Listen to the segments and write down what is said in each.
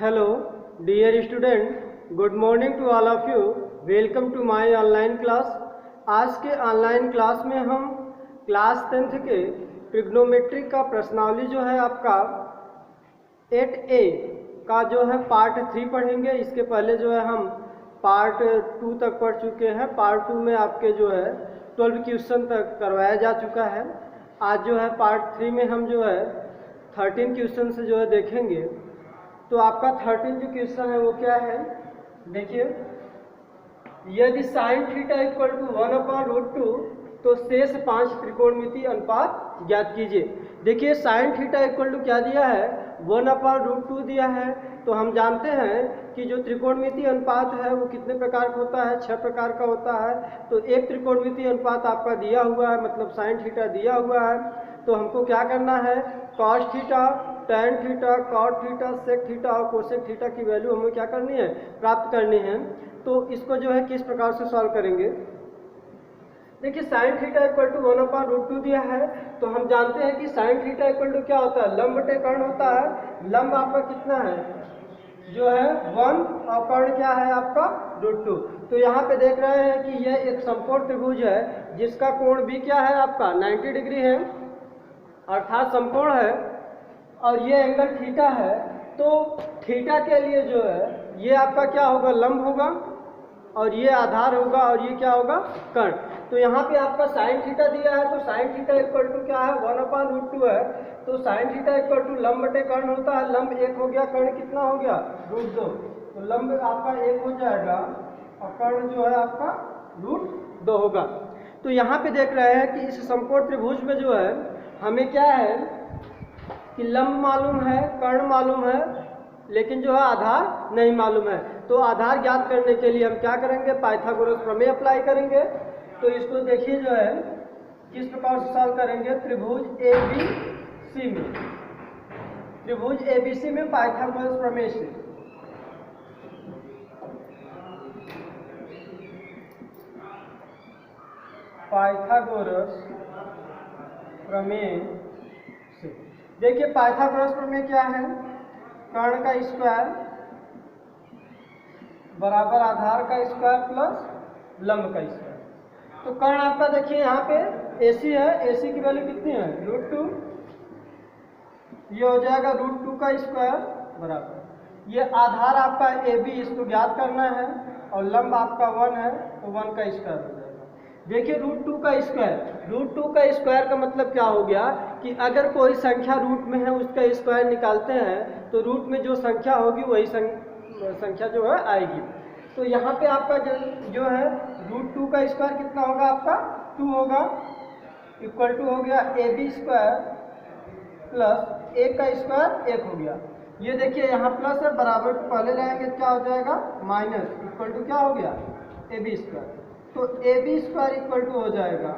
Hello, dear student. Good morning to all of you. Welcome to my online class. आज के online class में हम class 10th के trigonometry का प्रश्नावली जो है आपका 8A का जो है पार्ट 3 पढ़ेंगे। इसके पहले जो है हम पार्ट 2 तक पढ़ चुके हैं। पार्ट 2 में आपके जो है 12 क्वेश्चन तक करवाया जा चुका है। आज जो है पार्ट 3 में हम जो है 13 क्वेश्चन से जो है देखेंगे। तो आपका 13 जो क्वेश्चन है वो क्या है, देखिए, यदि साइन थीटा इक्वल टू 1/√2 तो शेष 5 त्रिकोणमितीय अनुपात ज्ञात कीजिए। देखिए साइन थीटा इक्वल टू क्या दिया है, 1/√2 दिया है। तो हम जानते हैं कि जो त्रिकोणमितीय अनुपात है वो कितने प्रकार का होता है, 6 प्रकार का होता है। तो एक त्रिकोणमितीय अनुपात आपका दिया हुआ है, मतलब साइन थीटा दिया हुआ है। तो हमको क्या करना है, cos theta, tan theta, cot theta, sec theta और कोसेक थीटा की वैल्यू हमें क्या करनी है, प्राप्त करनी है। तो इसको जो है किस प्रकार से सॉल्व करेंगे, देखिए साइन थीटा इक्वल टू 1/√2 दिया है। तो हम जानते हैं कि साइन थीटा इक्वल टू क्या होता है, लंब बटे कर्ण होता है। लंब आपका कितना है, जो है 1 और कर्ण क्या है आपका √2। तो यहाँ पे देख रहे हैं कि यह एक समकोण त्रिभुज है जिसका कोण भी क्या है आपका 90 डिग्री है, अर्थात समकोण है, और ये एंगल थीटा है। तो थीटा के लिए जो है ये आपका क्या होगा, लंब होगा, और ये आधार होगा, और ये क्या होगा, कर्ण। तो यहाँ पे आपका साइन थीटा दिया है। तो साइन थीटा इक्वल टू क्या है, 1/√2 है। तो साइन थीटा इक्वल टू लंब बटे कर्ण होता है। लंब 1 हो गया, कर्ण कितना हो गया, √2। तो लंब आपका 1 हो जाएगा और कर्ण जो है आपका √2 होगा। तो यहाँ पे देख रहे हैं कि इस समकोण त्रिभुज में जो है हमें क्या है कि लंब मालूम है, कर्ण मालूम है, लेकिन जो है आधार नहीं मालूम है। तो आधार ज्ञात करने के लिए हम क्या करेंगे, पाइथागोरस प्रमेय अप्लाई करेंगे। तो इसको देखिए जो है किस प्रकार से सॉल्व करेंगे, त्रिभुज ABC में, त्रिभुज ABC में पाइथागोरस प्रमेय से। पाइथागोरस प्रमेय से देखिए, पाइथागोरस प्रमेय क्या है, कर्ण का स्क्वायर बराबर आधार का स्क्वायर प्लस लंब का स्क्वायर। तो कर्ण आपका देखिए यहाँ पे AC है, AC की वैल्यू कितनी है, √2। ये हो जाएगा √2 का स्क्वायर बराबर, ये आधार आपका AB, इसको ज्ञात करना है, और लंब आपका 1 है तो 1 का स्क्वायर हो जाएगा। देखिए √2 का स्क्वायर, √2 का स्क्वायर का मतलब क्या हो गया कि अगर कोई संख्या रूट में है उसका स्क्वायर निकालते हैं तो रूट में जो संख्या होगी वही संख्या जो है आएगी। तो यहाँ पे आपका जो है √2 का स्क्वायर कितना होगा आपका, 2 होगा, इक्वल टू हो गया AB स्क्वायर प्लस 1 का स्क्वायर 1 हो गया। ये देखिए यहाँ प्लस है, बराबर पहले लाएंगे क्या हो जाएगा, माइनस, इक्वल टू क्या हो गया, AB स्क्वायर। तो AB स्क्वायर इक्वल टू हो जाएगा,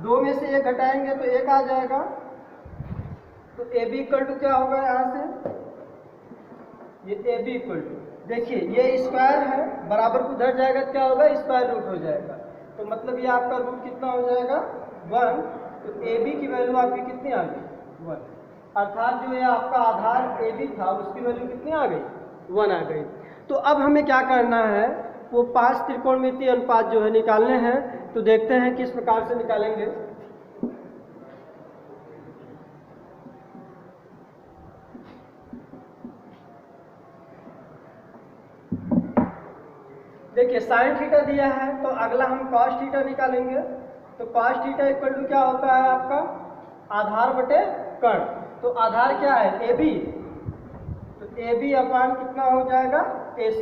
2 में से 1 घटाएंगे तो 1 आ जाएगा। तो AB इक्वल टू क्या होगा, यहाँ से ये AB इक्वल टू, देखिए ये स्क्वायर है, बराबर को उधर जाएगा क्या होगा, स्क्वायर रूट हो जाएगा। तो मतलब ये आपका रूट कितना हो जाएगा, 1। तो AB की वैल्यू आपकी कितनी आ गई, 1। अर्थात जो ये आपका आधार AB था उसकी वैल्यू कितनी आ गई, 1 आ गई। तो अब हमें क्या करना है, वो 5 त्रिकोणमितीय अनुपात जो है निकालने हैं। तो देखते हैं किस प्रकार से निकालेंगे। देखिए साइन थीटा दिया है तो अगला हम कॉस थीटा निकालेंगे। तो कॉस थीटा इक्वल टू क्या होता है आपका, आधार बटे कर्ण। तो आधार क्या है, AB, तो AB अपान कितना हो जाएगा, AC।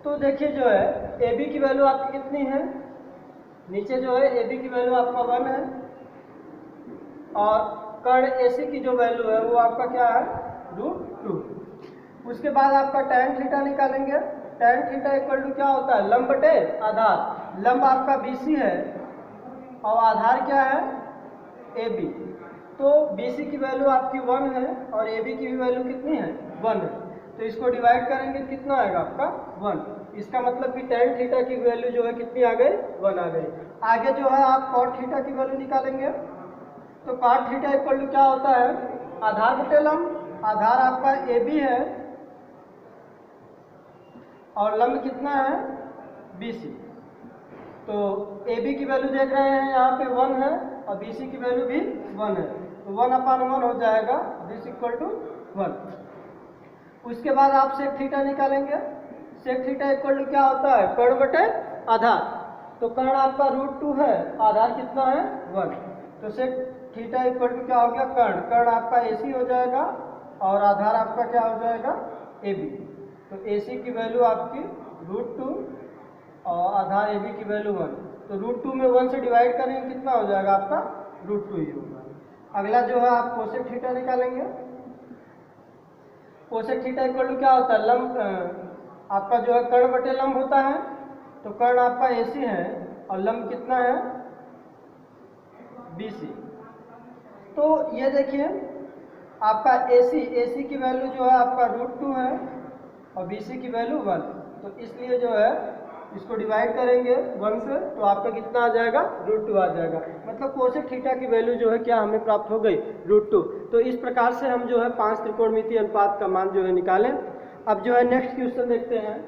तो देखिए जो है AB की वैल्यू आपकी कितनी है, नीचे जो है AB की वैल्यू आपका 1 है, और कर्ण AC की जो वैल्यू है वो आपका क्या है, √2। उसके बाद आपका टैन थीटा निकालेंगे। टैन थीटा इक्वल टू क्या होता है, लंब बटे आधार। लंब आपका BC है और आधार क्या है, AB। तो BC की वैल्यू आपकी 1 है और AB की भी वैल्यू कितनी है, 1 है। तो इसको डिवाइड करेंगे कितना आएगा आपका, 1। इसका मतलब कि टैन थीटा की वैल्यू जो है कितनी आ गई, 1 आ गई। आगे जो है आप कॉट थीटा की वैल्यू निकालेंगे। तो कॉट थीटा इक्वल टू क्या होता है, आधार बटे लंब। आधार आपका ए बी है और लंब कितना है बी सी। तो ए बी की वैल्यू देख रहे हैं यहाँ पे 1 है और बी सी की वैल्यू भी 1 है, तो 1/1 हो जाएगा, दिस इक्वल टू 1। उसके बाद आप सेक थीटा निकालेंगे। सेक थीटा इक्वल टू क्या होता है, कर्ण बटे आधार। तो कर्ण आपका √2 है, आधार कितना है 1, तो सेक थीटा इक्वल टू क्या हो गया, कर्ण। कर्ण आपका AC हो जाएगा और आधार आपका क्या हो जाएगा AB। तो AC की वैल्यू आपकी √2 और आधार AB की वैल्यू 1। तो √2 में 1 से डिवाइड करेंगे कितना हो जाएगा आपका √2 ही होगा। अगला जो है आप कोसेक थीटा निकालेंगे। कोसेक थीटा इक्वल टू क्या होता है, लंब आपका जो है कर्ण बटे लंब होता है। तो कर्ण आपका AC है और लंब कितना है BC। तो ये देखिए आपका AC की वैल्यू जो है आपका √2 है और BC की वैल्यू 1। तो इसलिए जो है इसको डिवाइड करेंगे 1 से तो आपका कितना आ जाएगा √2 आ जाएगा। मतलब कोसेक थीटा की वैल्यू जो है क्या हमें प्राप्त हो गई √2। तो इस प्रकार से हम जो है 5 त्रिकोणमितीय अनुपात का मान जो है निकालें। अब जो है नेक्स्ट क्वेश्चन देखते हैं।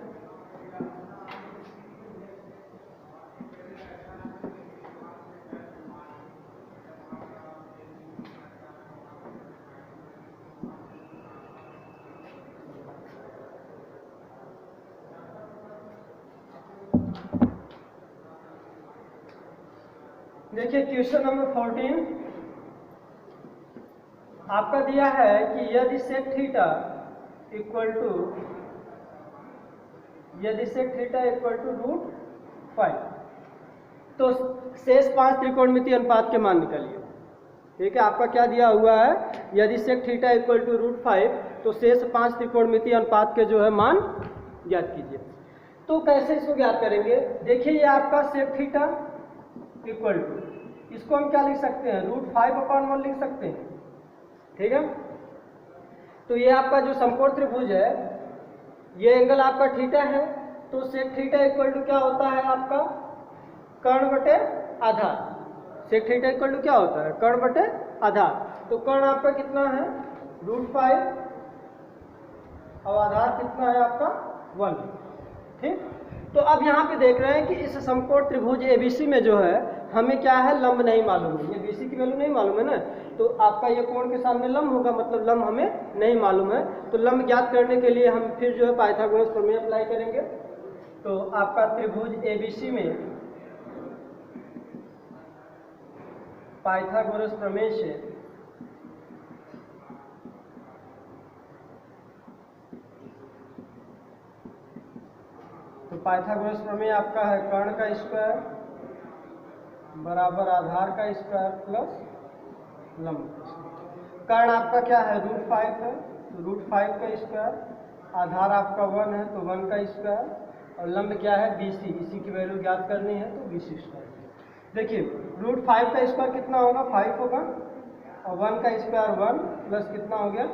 देखिए क्वेश्चन नंबर 14 आपका दिया है कि यदि सेक थीटा इक्वल टू √5 तो शेष 5 त्रिकोणमितीय अनुपात के मान निकालिए। ठीक है, आपका क्या दिया हुआ है, यदि सेक थीटा इक्वल टू √5 तो शेष 5 त्रिकोणमितीय अनुपात के जो है मान ज्ञात कीजिए। तो कैसे इसको ज्ञात करेंगे, देखिए ये आपका सेक थीटा इक्वल टू, इसको हम क्या लिख सकते हैं √5/1 लिख सकते हैं। ठीक है, तो ये आपका जो समकोण त्रिभुज है, ये एंगल आपका थीटा है। तो सेक थीटा इक्वल टू क्या होता है आपका कर्ण बटे आधार। सेक थीटा इक्वल टू क्या होता है कर्ण बटे आधार। तो कर्ण आपका कितना है √5 और आधार कितना है आपका 1। ठीक, तो अब यहाँ पे देख रहे हैं कि इस समकोण त्रिभुज ABC में जो है हमें क्या है लंब नहीं मालूम है, ये BC की वैल्यू नहीं मालूम है ना। तो आपका ये कोण के सामने लंब होगा, मतलब लंब हमें नहीं मालूम है। तो लंब ज्ञात करने के लिए हम फिर जो है पाइथागोरस प्रमेय अप्लाई करेंगे। तो आपका त्रिभुज ABC में पाइथागोरस प्रमेय से तो पाइथागोरस प्रमेय आपका है कर्ण का स्क्वायर बराबर आधार का स्क्वायर प्लस लंब। कर्ण आपका क्या है √5 है, तो √5 का स्क्वायर, आधार आपका 1 है तो 1 का स्क्वायर, और लंब क्या है BC, इसी की वैल्यू ज्ञात करनी है तो BC स्क्वायर। देखिए √5 का स्क्वायर कितना होगा 5 होगा और 1 का स्क्वायर 1 प्लस कितना हो गया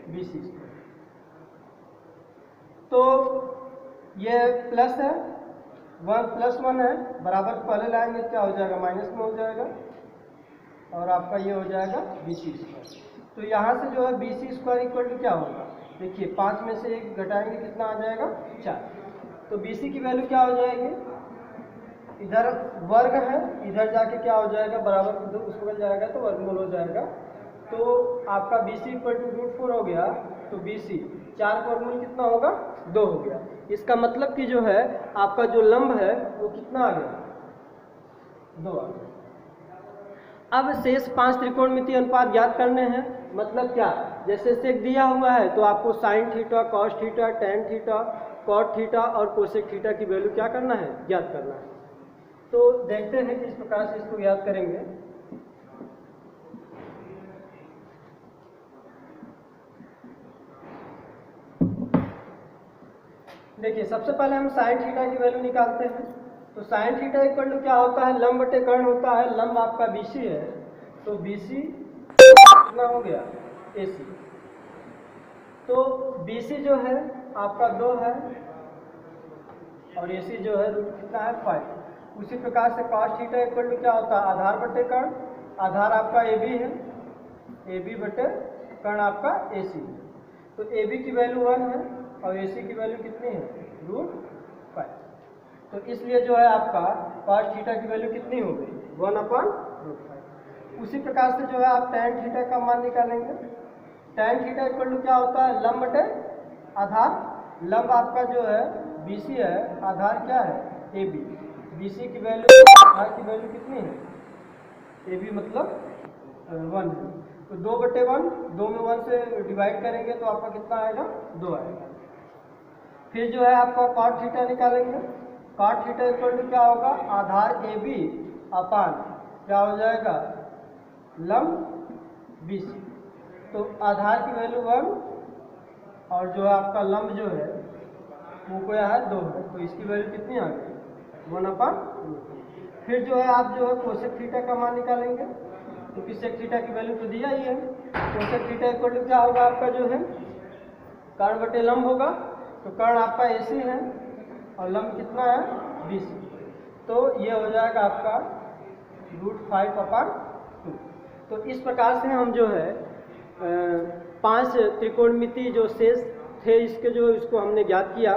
BC स्क्वायर। तो ये प्लस है 1 प्लस 1 है बराबर पहले लाएंगे क्या हो जाएगा माइनस में हो जाएगा और आपका ये हो जाएगा BC स्क्वायर। तो यहाँ से जो है BC स्क्वायर इक्वल टू क्या होगा, देखिए 5 में से 1 घटाएंगे कितना आ जाएगा 4। तो BC की वैल्यू क्या हो जाएगी, इधर वर्ग है इधर जाके क्या हो जाएगा बराबर उस बगल जाएगा तो वर्गमूल हो जाएगा। तो आपका BC इक्वल टू √4 हो गया। तो BC 4 का वर्गमूल कितना होगा 2 हो गया। इसका मतलब कि जो है आपका जो लंब है वो कितना आ गया 2 आ गया। अब शेष 5 त्रिकोणमितीय अनुपात ज्ञात करने हैं। मतलब क्या, जैसे सेक दिया हुआ है तो आपको sine theta, cos theta, tan theta, cot theta और कोसेक थीटा की वैल्यू क्या करना है ज्ञात करना है। तो देखते हैं किस प्रकार से इसको याद करेंगे। देखिए सबसे पहले हम साइन थीटा की वैल्यू निकालते हैं। तो साइन थीटा इक्वल टू क्या होता है लंब बटे कर्ण होता है। लंब आपका BC है तो BC कितना हो गया AC। तो BC जो है आपका 2 है और AC जो है रूट कितना है 5। उसी प्रकार से cos थीटा इक्वल टू क्या होता है आधार बटे कर्ण। आधार आपका AB है, AB बटे कर्ण आपका AC। तो ए बी की वैल्यू 1 है और ए सी की वैल्यू कितनी है, √5। तो इसलिए जो है आपका cos थीटा की वैल्यू कितनी हो गई, 1/√5। उसी प्रकार से जो है आप tan थीटा का मान निकालेंगे। tan थीटा इक्वल टू क्या होता है, लंब बटे आधार। लंब आपका जो है BC है, आधार क्या है AB। BC की वैल्यू, आधार की वैल्यू कितनी है, AB मतलब 1 है। तो 2/1, 2 में 1 से डिवाइड करेंगे तो आपका कितना आएगा, 2 आएगा। फिर जो है आपका cot थीटा निकालेंगे। cot थीटा इक्वल टू क्या होगा, आधार AB अपान क्या हो जाएगा, लंब BC। तो आधार की वैल्यू 1 और जो है आपका लंब जो है वो क्या है, 2 है। तो इसकी वैल्यू कितनी आ गई, 1/√2। फिर जो है आप जो है कोसेक थीटा का मान निकालेंगे। क्योंकि सेक थीटा की वैल्यू तो दिया ही है। कोसेक थीटा इक्वल टू क्या होगा आपका जो है, कर्ण बटे लंब होगा। तो कर्ण आपका AC है और लंब कितना है, BC। तो ये हो जाएगा आपका √5/2। तो इस प्रकार से हम जो है 5 त्रिकोणमिति जो शेष थे इसके जो इसको हमने ज्ञात किया।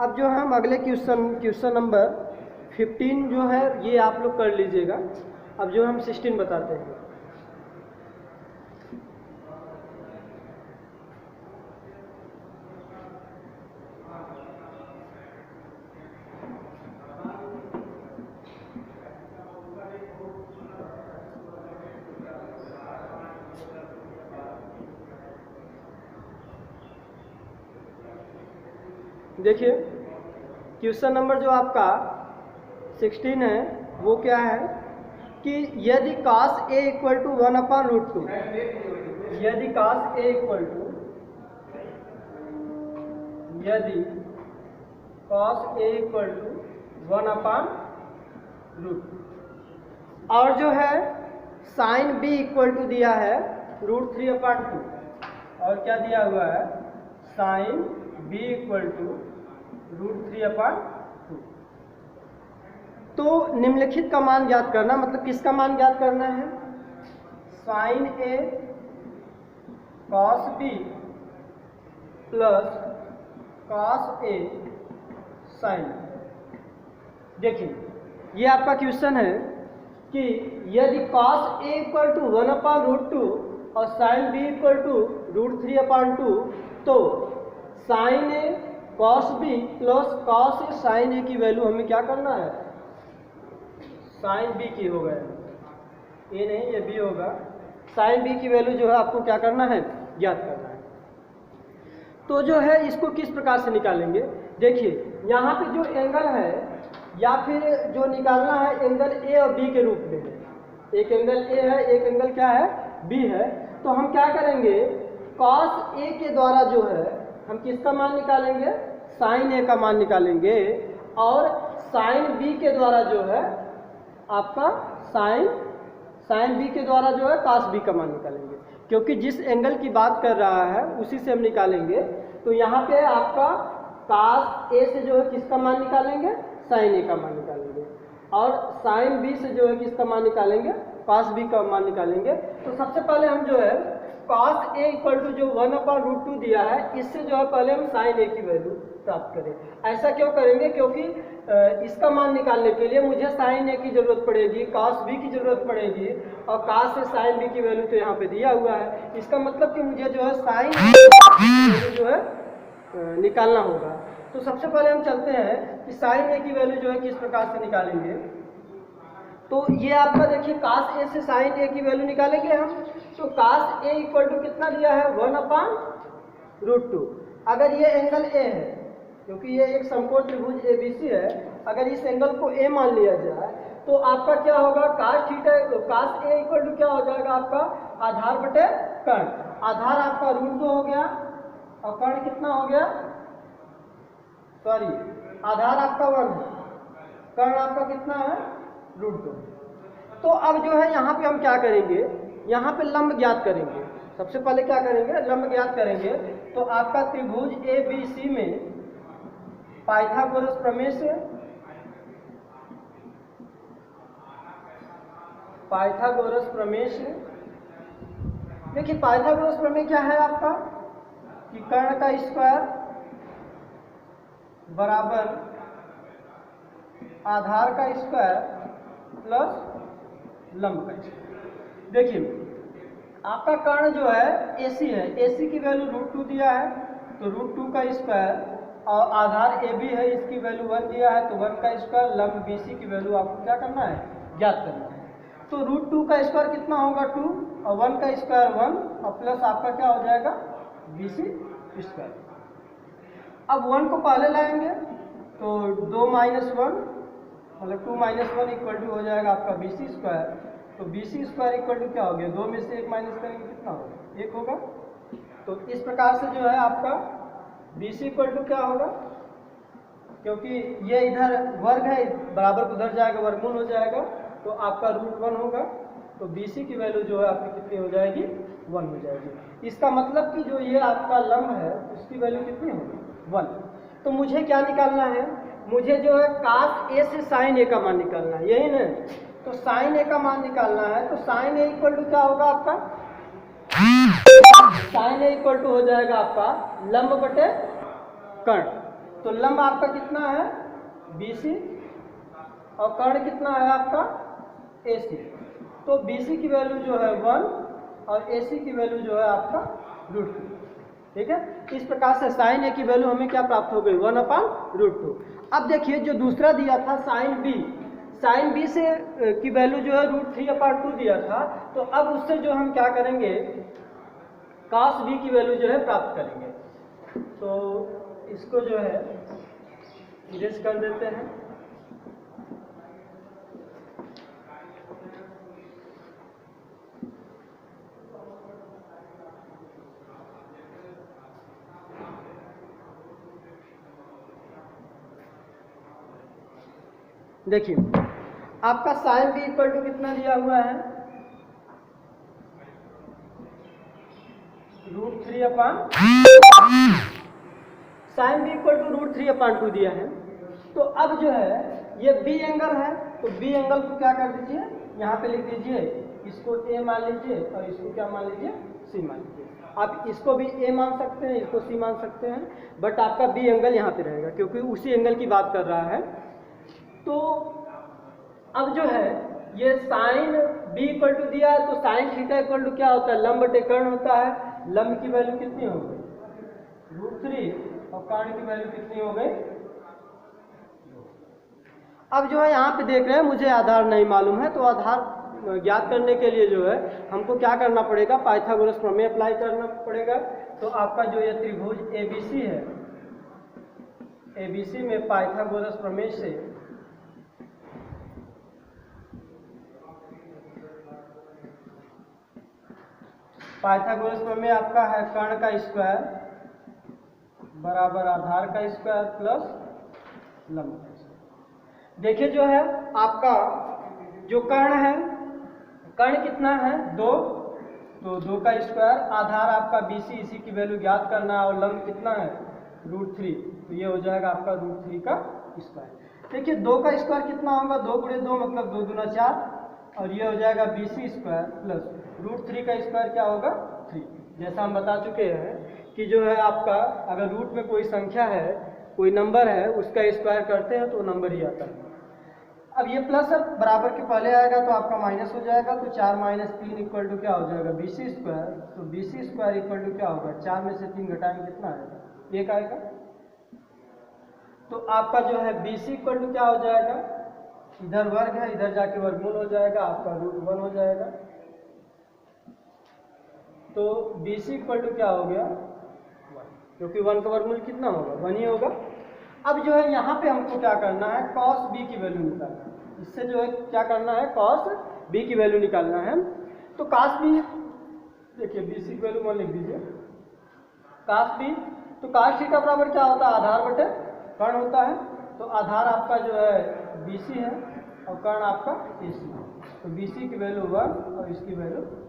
अब जो है हम अगले क्वेश्चन नंबर 15 जो है ये आप लोग कर लीजिएगा। अब जो हम 16 बताते हैं। देखिए क्वेश्चन नंबर जो आपका 16 है वो क्या है कि यदि cos A इक्वल टू 1/√2, यदि cos A इक्वल टू, यदि cos A इक्वल टू 1/√2 और जो है sin B इक्वल टू दिया है √3/2 और क्या दिया हुआ है, sin B इक्वल टू √3/2। तो निम्नलिखित का मान ज्ञात करना, मतलब किसका मान ज्ञात करना है, sin A cos B plus cos A sin। देखिए ये आपका क्वेश्चन है कि यदि cos A इक्वल टू 1/√2 और sin B इक्वल टू √3/2 तो sin A cos B plus cos A sin A की वैल्यू हमें क्या करना है, sin B की हो गया, A नहीं ये B होगा। sin B की वैल्यू जो है आपको क्या करना है, ज्ञात करना है। तो जो है इसको किस प्रकार से निकालेंगे, देखिए यहाँ पे जो एंगल है या फिर जो निकालना है एंगल A और B के रूप में है। एक एंगल A है, एक एंगल क्या है, B है। तो हम क्या करेंगे, cos A के द्वारा जो है हम किसका मान निकालेंगे, sin A का मान निकालेंगे और sin B के द्वारा जो है आपका sin B के द्वारा जो है cos B का मान निकालेंगे। क्योंकि जिस एंगल की बात कर रहा है उसी से हम निकालेंगे। तो यहाँ पे आपका cos A से जो है किसका मान निकालेंगे, sin A का मान निकालेंगे और sin B से जो है किसका मान निकालेंगे, cos B का मान निकालेंगे। तो सबसे पहले हम जो है cos A इक्वल टू जो 1/√2 दिया है इससे जो है पहले हम sin A की वैल्यू प्राप्त करें। ऐसा क्यों करेंगे, क्योंकि इसका मान निकालने के लिए मुझे sin A की जरूरत पड़ेगी, cos B की जरूरत पड़ेगी और cos से sin B की वैल्यू तो यहाँ पे दिया हुआ है। इसका मतलब कि मुझे जो है sin A जो है निकालना होगा। तो सबसे पहले हम चलते हैं कि sin A की वैल्यू जो है किस प्रकार से निकालेंगे। तो ये आपका देखिए cos A से sin A की वैल्यू निकालेंगे हम। तो cos A इक्वल टू कितना दिया है, 1/√2। अगर ये एंगल A है, क्योंकि ये एक समकोण त्रिभुज ABC है, अगर इस एंगल को A मान लिया जाए तो आपका क्या होगा, cos A इक्वल टू क्या हो जाएगा आपका, आधार बटे कर्ण। आधार आपका √2 हो गया और कर्ण कितना हो गया, सॉरी आधार आपका 1 है, कर्ण आपका कितना है, √2। तो अब जो है यहाँ पे हम क्या करेंगे, यहाँ पे लंब ज्ञात करेंगे। सबसे पहले क्या करेंगे, लंब ज्ञात करेंगे। तो आपका त्रिभुज ABC में पाइथागोरस प्रमेय से, पाइथागोरस प्रमेय से, देखिए पाइथागोरस प्रमेय क्या है आपका, कि कर्ण का स्क्वायर बराबर आधार का स्क्वायर प्लस लंब का स्क्वायर। देखिए आपका कर्ण जो है AC है, AC की वैल्यू √2 दिया है, तो √2 का स्क्वायर, और आधार AB है, इसकी वैल्यू 1 दिया है, तो 1 का स्क्वायर, लंब BC की वैल्यू आपको क्या करना है, ज्ञात करना है। तो √2 का स्क्वायर कितना होगा 2, और 1 का स्क्वायर 1, और प्लस आपका क्या हो जाएगा BC स्क्वायर। अब 1 को पहले लाएंगे तो 2 - 1 मतलब 2 - 1 इक्वल टू हो जाएगा आपका BC स्क्वायर। तो BC स्क्वायर इक्वल टू क्या हो गया, 2 में से 1 माइनस करेंगे कितना होगा, 1 होगा। तो इस प्रकार से जो है आपका BC इक्वल टू क्या होगा, क्योंकि ये इधर वर्ग है, बराबर उधर जाएगा, वर्गमूल हो जाएगा, तो आपका √1 होगा। तो BC की वैल्यू जो है आपकी कितनी हो जाएगी, 1 हो जाएगी। इसका मतलब कि जो ये आपका लंब है उसकी वैल्यू कितनी होगी, 1। तो मुझे क्या निकालना है, मुझे जो है cos A से sin A का मान निकालना है, यही ना। तो sin A का मान निकालना है, तो sin A इक्वल टू क्या होगा आपका, sin A इक्वल टू हो जाएगा आपका लंब बटे कर्ण। तो लंब आपका कितना है BC, और कर्ण कितना है आपका AC। तो BC की वैल्यू जो है 1, और AC की वैल्यू जो है आपका √2। ठीक है, इस प्रकार से sin A की वैल्यू हमें क्या प्राप्त हो गई, 1/√2। अब देखिए जो दूसरा दिया था sin B से की वैल्यू जो है √3/2 दिया था, तो अब उससे जो हम क्या करेंगे, cos B की वैल्यू जो है प्राप्त करेंगे। तो इसको जो है इरेज कर देते हैं। देखिए आपका sin B इक्वल टू कितना दिया हुआ है, √3/, sin B इक्वल टू √3/2 दिया है। तो अब जो है ये B एंगल है, तो B एंगल को क्या कर दीजिए, यहाँ पे लिख दीजिए, इसको A मान लीजिए, और इसको क्या मान लीजिए, C मान लीजिए। आप इसको भी A मान सकते हैं, इसको C मान सकते हैं, बट आपका B एंगल यहाँ पे रहेगा क्योंकि उसी एंगल की बात कर रहा है। तो अब जो है ये sin B इक्वल टू दिया है, तो sin थीटा इक्वल टू क्या होता है, लंब बटे कर्ण होता है। लंब की वैल्यू कितनी हो गई, √3, और कर्ण की वैल्यू कितनी हो गई। अब जो है यहाँ पे देख रहे हैं मुझे आधार नहीं मालूम है, तो आधार ज्ञात करने के लिए जो है हमको क्या करना पड़ेगा, पाइथागोरस प्रमेय अप्लाई करना पड़ेगा। तो आपका जो ये त्रिभुज ABC है, ABC में पाइथागोरस प्रमेय से पाइथागोरस प्रमेय आपका है कर्ण का स्क्वायर बराबर आधार का स्क्वायर प्लस लंब का स्क्वायर। देखिए जो है आपका जो कर्ण है, कर्ण कितना है 2, तो 2 का स्क्वायर, आधार आपका BC, इसी की वैल्यू ज्ञात करना है, और लंब कितना है √3, तो ये हो जाएगा आपका √3 का स्क्वायर। देखिए 2 का स्क्वायर कितना होगा, 2 × 2 मतलब 2 × 4, और ये हो जाएगा BC स्क्वायर प्लस √3 का स्क्वायर क्या होगा 3। जैसा हम बता चुके हैं कि जो है आपका अगर रूट में कोई संख्या है, कोई नंबर है, उसका स्क्वायर करते हैं तो नंबर ही आता है। अब ये प्लस है, बराबर के पहले आएगा तो आपका माइनस हो जाएगा, तो 4 - 3 इक्वल टू क्या हो जाएगा BC स्क्वायर। तो BC स्क्वायर इक्वल टू क्या होगा, 4 में से 3 घटाएंगे कितना आएगा, 1 आएगा। तो आपका जो है BC इक्वल टू क्या हो जाएगा, इधर वर्ग है, इधर जाके वर्गमूल हो जाएगा, आपका √1 हो जाएगा। तो BC इक्वल टू क्या हो गया 1, क्योंकि 1 का वर्गमूल कितना होगा, 1 ही होगा। अब जो है यहाँ पे हमको क्या करना है, cos B की वैल्यू निकालना है। इससे जो है क्या करना है, cos B की वैल्यू निकालना है। तो cos B, देखिए BC की वैल्यू 1 लिख दीजिए, cos B, तो cos थीटा बराबर क्या होता है, आधार बटे कर्ण होता है। तो आधार आपका जो है BC है, और कर्ण आपका AC है। तो BC की वैल्यू 1 और इसकी वैल्यू 2।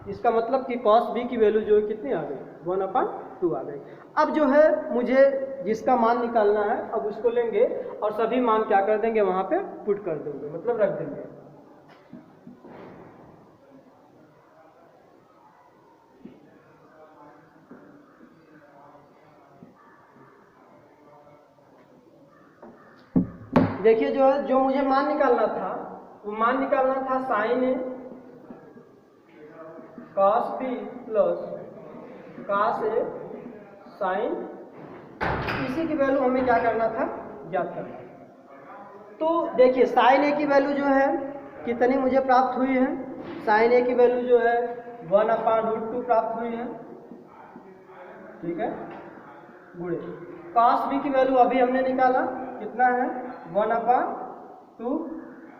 इसका मतलब कि cos B की वैल्यू जो है कितनी आ गई, 1/2 आ गई। अब जो है मुझे जिसका मान निकालना है, अब उसको लेंगे और सभी मान क्या कर देंगे, वहां पे पुट कर देंगे, मतलब रख देंगे। देखिए जो मुझे मान निकालना था वो मान निकालना था sign A cos B plus cos A sign, इसी की वैल्यू हमें क्या करना था, ज्ञात करना। तो देखिए साइन ए की वैल्यू जो है कितनी मुझे प्राप्त हुई है, साइन ए की वैल्यू जो है 1/√2 प्राप्त हुई है, ठीक है, गुणे कॉस बी की वैल्यू अभी हमने निकाला कितना है 1/2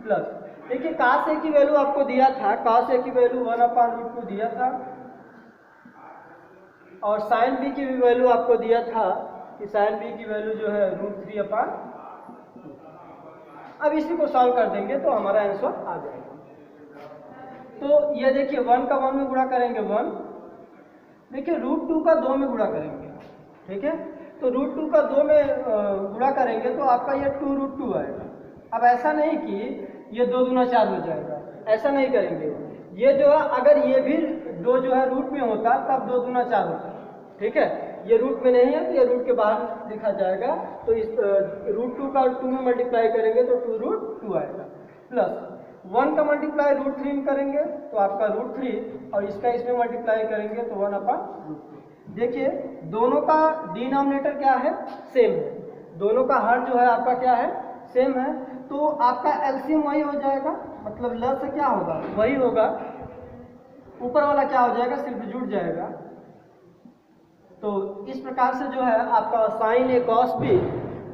प्लस, देखिए कॉस ए की वैल्यू आपको दिया था, कॉस ए की वैल्यू 1/√2 दिया था, और साइन बी की भी वैल्यू आपको दिया था कि साइन बी की वैल्यू जो है √3/2। अब इसी को सॉल्व कर देंगे तो हमारा आंसर आ जाएगा। तो ये देखिए 1 का 1 में गुणा करेंगे 1, देखिए √2 का 2 में गुणा करेंगे, ठीक है, तो √2 का 2 में गुणा करेंगे तो आपका ये 2√2 आएगा। अब ऐसा नहीं कि ये 2 दूना 4 हो जाएगा, ऐसा नहीं करेंगे, ये जो है अगर ये भी 2 जो है रूट में होता तब 2 दूना 4 होता, ठीक है, ये रूट में नहीं है तो ये रूट के बाहर लिखा जाएगा, तो इस √2 का 2 में मल्टीप्लाई करेंगे तो 2√2 आएगा, प्लस 1 का मल्टीप्लाई √3 में करेंगे तो आपका √3, और इसका इसमें मल्टीप्लाई करेंगे तो 1/√3। देखिए दोनों का डिनोमिनेटर क्या है, सेम है, दोनों का हर जो है आपका क्या है, सेम है, तो आपका एलसीएम वही हो जाएगा, मतलब ल से क्या होगा वही होगा, ऊपर वाला क्या हो जाएगा, सिर्फ जुड़ जाएगा। तो इस प्रकार से जो है आपका sign A cos B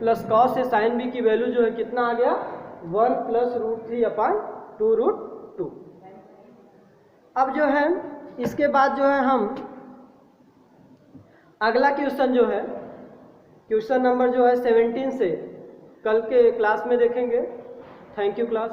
plus cos A sine B की वैल्यू जो है कितना आ गया 1 + √3/2√2। अब जो है इसके बाद जो है हम अगला क्वेश्चन जो है क्वेश्चन नंबर जो है 17 से कल के क्लास में देखेंगे। Thank you class.